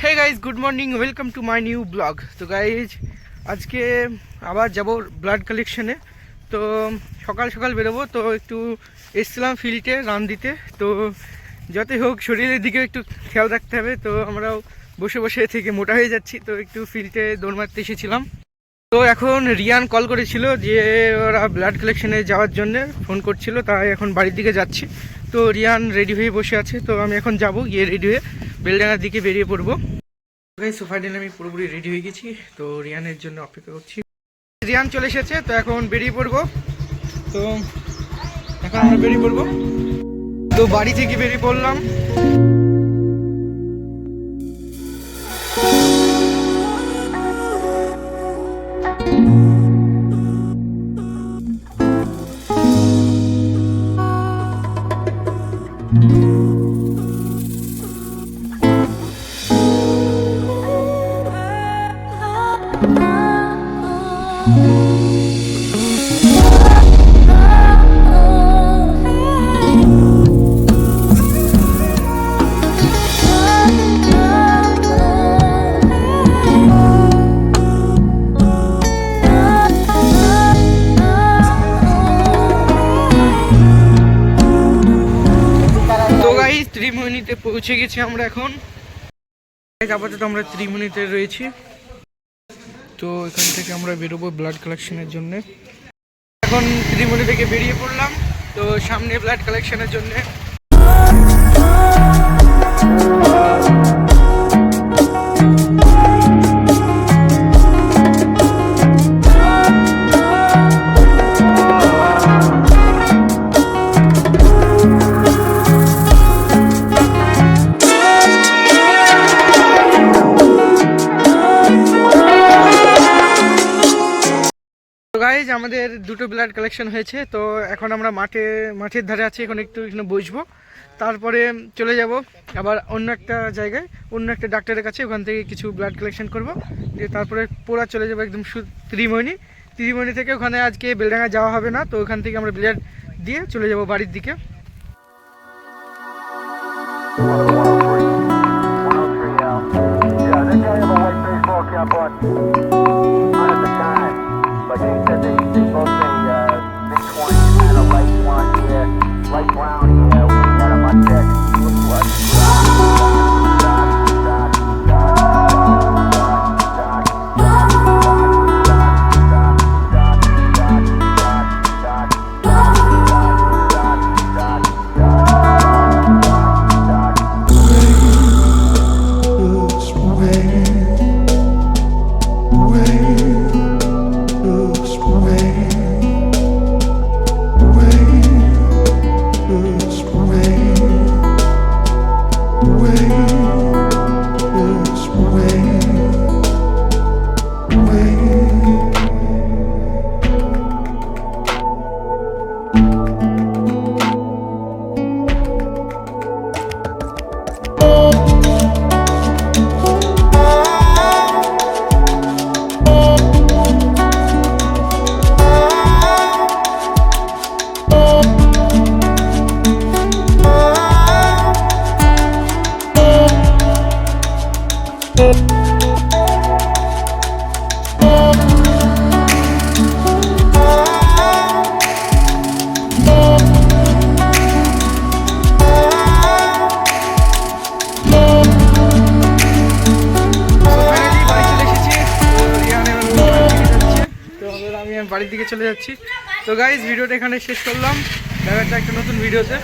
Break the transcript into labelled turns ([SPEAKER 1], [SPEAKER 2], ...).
[SPEAKER 1] Hey guys, good morning, welcome to my new blog. তো guys আজকে আবার যাব ব্লাড কালেকশনে। তো সকাল সকাল বেরোবো, তো একটু এসছিলাম ফিল্ডে রান দিতে। তো যতই হোক শরীরের দিকে একটু খেয়াল রাখতে হবে। তো আমরাও বসে বসে থেকে মোটা হয়ে যাচ্ছি, তো একটু ফিল্ডে দৌড় মারতে এসেছিলাম। তো এখন রিয়ান কল করেছিল যে ওরা ব্লাড কালেকশনে যাওয়ার জন্য ফোন করছিল, তাই এখন বাড়ির দিকে যাচ্ছি। তো রিয়ান রেডি হয়ে বসে আছে, তো আমি এখন যাব, গিয়ে রেডি হয়ে বেলডাঙার দিকে বেরিয়ে পড়বো। ফাইনালি আমি পুরোপুরি রেডি হয়ে গেছি, তো রিয়ানের জন্য অপেক্ষা করছি। রিয়ান চলে এসেছে, তো এখন বেরিয়ে পড়বো। তো এখন আমরা বেরিয়ে পড়বো, তো বাড়ি থেকে বেরিয়ে পড়লাম। ত্রিমোহিনীতে পৌঁছে গেছি আমরা এখন। আপাতত আমরা ত্রিমোহিনীতে রয়েছি, তো এখান থেকে আমরা বেরোবো ব্লাড কালেকশনের জন্য। এখন ত্রিমোহিনী থেকে বেরিয়ে পড়লাম, তো সামনে ব্লাড কালেকশনের জন্য। গাইজ আমাদের দুটো ব্লাড কালেকশন হয়েছে, তো এখন আমরা মাঠের ধারে আছি, এখন একটু এখানে বসবো, তারপরে চলে যাব আবার অন্য একটা জায়গায়, অন্য একটা ডাক্তারের কাছে, ওখান থেকে কিছু ব্লাড কালেকশন করব, দিয়ে তারপরে পুরা চলে যাবো একদম ত্রিমোহিনী থেকে। ওখানে আজকে বেলডাঙ্গা যাওয়া হবে না, তো ওখান থেকে আমরা ব্লাড দিয়ে চলে যাব বাড়ির দিকে।
[SPEAKER 2] But they said they both say mid-20s and a light blonde hair, light brown hair. We got him on deck.
[SPEAKER 1] বাড়ির দিকে চলে যাচ্ছি। তো গাইজ ভিডিওটা এখানে শেষ করলাম, দেখা যাচ্ছে একটা নতুন ভিডিওতে।